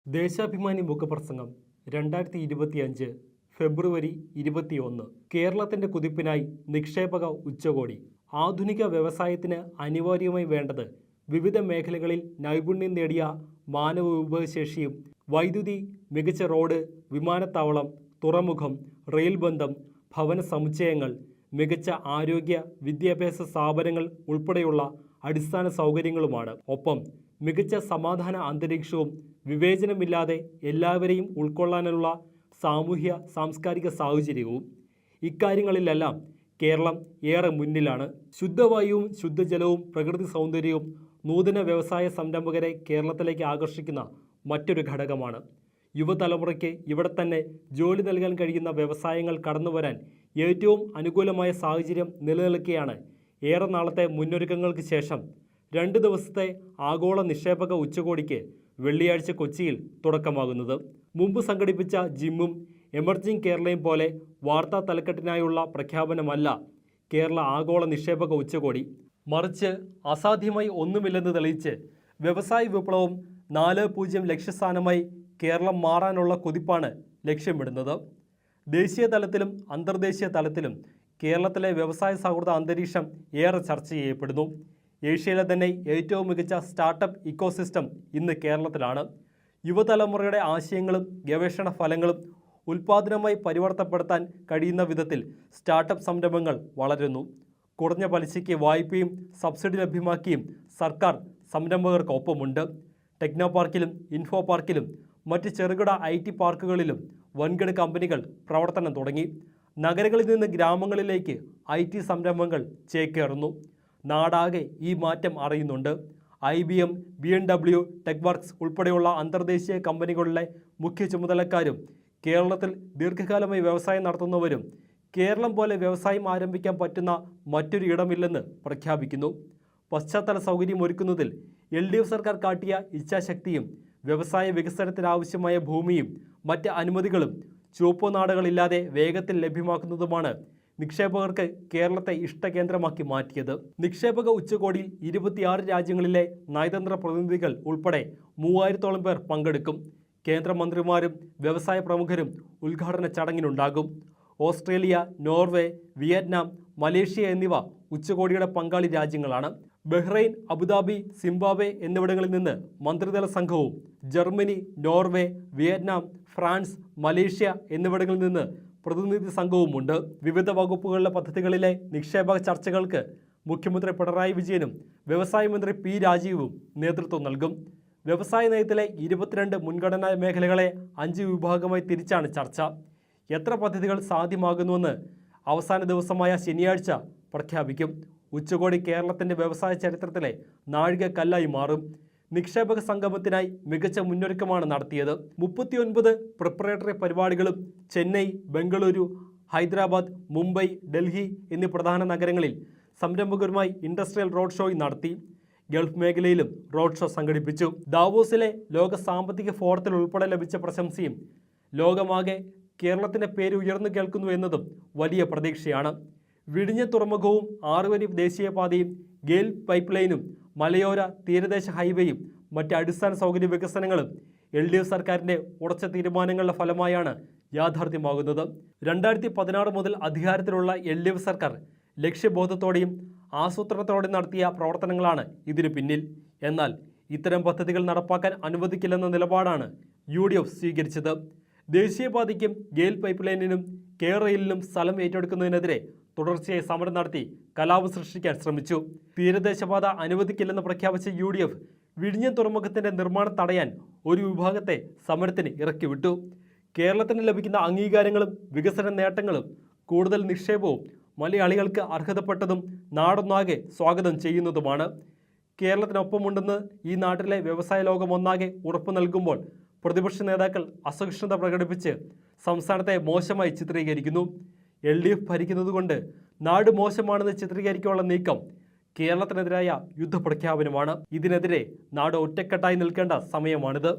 ദേശാഭിമാനി മുഖപ്രസംഗം 2025 ഫെബ്രുവരി 21. കേരളത്തിന്റെ കുതിപ്പിനായി നിക്ഷേപക ഉച്ചകോടി. ആധുനിക വ്യവസായത്തിന് അനിവാര്യമായി വേണ്ടത് വിവിധ മേഖലകളിൽ നൈപുണ്യം നേടിയ മാനവ വിഭവശേഷിയും വൈദ്യുതി, മികച്ച റോഡ്, വിമാനത്താവളം, തുറമുഖം, റെയിൽ ബന്ധം, ഭവന സമുച്ചയങ്ങൾ, മികച്ച ആരോഗ്യ വിദ്യാഭ്യാസ സ്ഥാപനങ്ങൾ ഉൾപ്പെടെയുള്ള അടിസ്ഥാന സൗകര്യങ്ങളുമാണ്. ഒപ്പം മികച്ച സമാധാന അന്തരീക്ഷവും വിവേചനമില്ലാതെ എല്ലാവരെയും ഉൾക്കൊള്ളാനുള്ള സാമൂഹ്യ സാംസ്കാരിക സാഹചര്യവും. ഇക്കാര്യങ്ങളിലെല്ലാം കേരളം ഏറെ മുന്നിലാണ്. ശുദ്ധവായുവും ശുദ്ധജലവും പ്രകൃതി സൗന്ദര്യവും നൂതന വ്യവസായ സംരംഭകരെ കേരളത്തിലേക്ക് ആകർഷിക്കുന്ന മറ്റൊരു ഘടകമാണ്. യുവതലമുറയ്ക്ക് ഇവിടെ തന്നെ ജോലി നൽകാൻ കഴിയുന്ന വ്യവസായങ്ങൾ കടന്നുവരാൻ ഏറ്റവും അനുകൂലമായ സാഹചര്യം നിലനിൽക്കെയാണ് ഏറെ നാളത്തെ മുന്നൊരുക്കങ്ങൾക്ക് ശേഷം 2 ദിവസത്തെ ആഗോള നിക്ഷേപക ഉച്ചകോടിക്ക് വെള്ളിയാഴ്ച കൊച്ചിയിൽ തുടക്കമാകുന്നത്. മുമ്പ് സംഘടിപ്പിച്ച ജിമ്മും എമർജിംഗ് കേരളയും പോലെ വാർത്താ തലക്കെട്ടിനായുള്ള പ്രഖ്യാപനമല്ല കേരള ആഗോള നിക്ഷേപക ഉച്ചകോടി. മറിച്ച് അസാധ്യമായി ഒന്നുമില്ലെന്ന് തെളിയിച്ച് വ്യവസായ വിപ്ലവം 4.0 ലക്ഷ്യസ്ഥാനമായി കേരളം മാറാനുള്ള കുതിപ്പാണ് ലക്ഷ്യമിടുന്നത്. ദേശീയ തലത്തിലും അന്തർദേശീയ തലത്തിലും കേരളത്തിലെ വ്യവസായ സൗഹൃദ അന്തരീക്ഷം ഏറെ ചർച്ച ചെയ്യപ്പെടുന്നു. ഏഷ്യയിലെ തന്നെ ഏറ്റവും മികച്ച സ്റ്റാർട്ടപ്പ് ഇക്കോസിസ്റ്റം ഇന്ന് കേരളത്തിലാണ്. യുവതലമുറയുടെ ആശയങ്ങളും ഗവേഷണ ഫലങ്ങളും ഉൽപ്പാദനമായി പരിവർത്തപ്പെടുത്താൻ കഴിയുന്ന വിധത്തിൽ സ്റ്റാർട്ടപ്പ് സംരംഭങ്ങൾ വളരുന്നു. കുറഞ്ഞ പലിശയ്ക്ക് വായ്പയും സബ്സിഡി ലഭ്യമാക്കിയും സർക്കാർ സംരംഭകർക്കൊപ്പമുണ്ട്. ടെക്നോ പാർക്കിലും ഇൻഫോ പാർക്കിലും മറ്റ് ചെറുകിട IT പാർക്കുകളിലും വൻകിട കമ്പനികൾ പ്രവർത്തനം തുടങ്ങി. നഗരങ്ങളിൽ നിന്ന് ഗ്രാമങ്ങളിലേക്ക് IT സംരംഭങ്ങൾ ചേക്കേറുന്നു. നാടാകെ ഈ മാറ്റം അറിയുന്നുണ്ട്. IBM, BMW, ടെക്വർക്സ് ഉൾപ്പെടെയുള്ള അന്തർദേശീയ കമ്പനികളിലെ മുഖ്യ ചുമതലക്കാരും കേരളത്തിൽ ദീർഘകാലമായി വ്യവസായം നടത്തുന്നവരും കേരളം പോലെ വ്യവസായം ആരംഭിക്കാൻ പറ്റുന്ന മറ്റൊരു ഇടമില്ലെന്ന് പ്രഖ്യാപിക്കുന്നു. പശ്ചാത്തല സൗകര്യം ഒരുക്കുന്നതിൽ LDF സർക്കാർ കാട്ടിയ ഇച്ഛാശക്തിയും വ്യവസായ വികസനത്തിനാവശ്യമായ ഭൂമിയും മറ്റ് അനുമതികളും ചുവപ്പ് നാടകളില്ലാതെ വേഗത്തിൽ ലഭ്യമാക്കുന്നതുമാണ് നിക്ഷേപകർക്ക് കേരളത്തെ ഇഷ്ടകേന്ദ്രമാക്കി മാറ്റിയത്. നിക്ഷേപക ഉച്ചകോടിയിൽ 26 രാജ്യങ്ങളിലെ നയതന്ത്ര പ്രതിനിധികൾ ഉൾപ്പെടെ 3000-ഓളം പേർ പങ്കെടുക്കും. കേന്ദ്രമന്ത്രിമാരും വ്യവസായ പ്രമുഖരും ഉദ്ഘാടന ചടങ്ങിനുണ്ടാകും. ഓസ്ട്രേലിയ, നോർവേ, വിയറ്റ്നാം, മലേഷ്യ എന്നിവ ഉച്ചകോടിയുടെ പങ്കാളി രാജ്യങ്ങളാണ്. ബഹ്റൈൻ, അബുദാബി, സിംബാബ്വെ എന്നിവിടങ്ങളിൽ നിന്ന് മന്ത്രിതല സംഘവും Germany, Norway, Vietnam, France, Malaysia എന്നിവിടങ്ങളിൽ നിന്ന് പ്രതിനിധി സംഘവുമുണ്ട്. വിവിധ വകുപ്പുകളിലെ പദ്ധതികളിലെ നിക്ഷേപക ചർച്ചകൾക്ക് മുഖ്യമന്ത്രി പിണറായി വിജയനും വ്യവസായ മന്ത്രി P. രാജീവും നേതൃത്വം നൽകും. വ്യവസായ നയത്തിലെ 22 മുൻഗണനാ മേഖലകളെ 5 വിഭാഗമായി തിരിച്ചാണ് ചർച്ച. എത്ര പദ്ധതികൾ സാധ്യമാകുന്നുവെന്ന് അവസാന ദിവസമായ ശനിയാഴ്ച പ്രഖ്യാപിക്കും. ഉച്ചകോടി കേരളത്തിൻ്റെ വ്യവസായ ചരിത്രത്തിലെ നാഴികക്കല്ലായി മാറും. നിക്ഷേപക സംഗമത്തിനായി മികച്ച മുന്നൊരുക്കമാണ് നടത്തിയത്. 39 പ്രിപ്പറേറ്ററി പരിപാടികളും ചെന്നൈ, ബംഗളൂരു, ഹൈദരാബാദ്, മുംബൈ, ഡൽഹി എന്നീ പ്രധാന നഗരങ്ങളിൽ സംരംഭകരുമായി ഇൻഡസ്ട്രിയൽ റോഡ് ഷോയും നടത്തി. ഗൾഫ് മേഖലയിലും റോഡ് ഷോ സംഘടിപ്പിച്ചു. ദാവോസിലെ ലോക സാമ്പത്തിക ഫോറത്തിൽ ഉൾപ്പെടെ ലഭിച്ച പ്രശംസയും ലോകമാകെ കേരളത്തിൻ്റെ പേര് ഉയർന്നു കേൾക്കുന്നു എന്നതും വലിയ പ്രതീക്ഷയാണ്. വിഴിഞ്ഞ തുറമുഖവും 6 വരി ദേശീയപാതയും ഗെയിൽ പൈപ്പ് ലൈനും മലയോര തീരദേശ ഹൈവേയും മറ്റ് അടിസ്ഥാന സൗകര്യ വികസനങ്ങളും LDF സർക്കാരിൻ്റെ ഉറച്ച തീരുമാനങ്ങളുടെ ഫലമായാണ് യാഥാർത്ഥ്യമാകുന്നത്. 2016 മുതൽ അധികാരത്തിലുള്ള LDF സർക്കാർ ലക്ഷ്യബോധത്തോടെയും ആസൂത്രണത്തോടെയും നടത്തിയ പ്രവർത്തനങ്ങളാണ് ഇതിനു പിന്നിൽ. എന്നാൽ ഇത്തരം പദ്ധതികൾ നടപ്പാക്കാൻ അനുവദിക്കില്ലെന്ന നിലപാടാണ് UDF സ്വീകരിച്ചത്. ദേശീയപാതയ്ക്കും ഗെയിൽ പൈപ്പ് ലൈനിനും റെയിലിനും സ്ഥലം ഏറ്റെടുക്കുന്നതിനെതിരെ തുടർച്ചയായി സമരം നടത്തി കലാപം സൃഷ്ടിക്കാൻ ശ്രമിച്ചു. തീരദേശപാത അനുവദിക്കില്ലെന്ന് പ്രഖ്യാപിച്ച UDF വിഴിഞ്ഞം തുറമുഖത്തിൻ്റെ നിർമ്മാണം തടയാൻ ഒരു വിഭാഗത്തെ സമരത്തിന് ഇറക്കിവിട്ടു. കേരളത്തിന് ലഭിക്കുന്ന അംഗീകാരങ്ങളും വികസന നേട്ടങ്ങളും കൂടുതൽ നിക്ഷേപവും മലയാളികൾക്ക് അർഹതപ്പെട്ടതും നാടൊന്നാകെ സ്വാഗതം ചെയ്യുന്നതുമാണ്. കേരളത്തിനൊപ്പമുണ്ടെന്ന് ഈ നാട്ടിലെ വ്യവസായ ലോകം ഒന്നാകെ ഉറപ്പു നൽകുമ്പോൾ പ്രതിപക്ഷ നേതാക്കൾ അസഹിഷ്ണുത പ്രകടിപ്പിച്ച് സംസ്ഥാനത്തെ മോശമായി ചിത്രീകരിക്കുന്നു. LDF ഭരിക്കുന്നതുകൊണ്ട് നാട് മോശമാണെന്ന് ചിത്രീകരിക്കാനുള്ള നീക്കം കേരളത്തിനെതിരായ യുദ്ധപ്രഖ്യാപനമാണ്. ഇതിനെതിരെ നാട് ഒറ്റക്കെട്ടായി നിൽക്കേണ്ട സമയമാണിത്.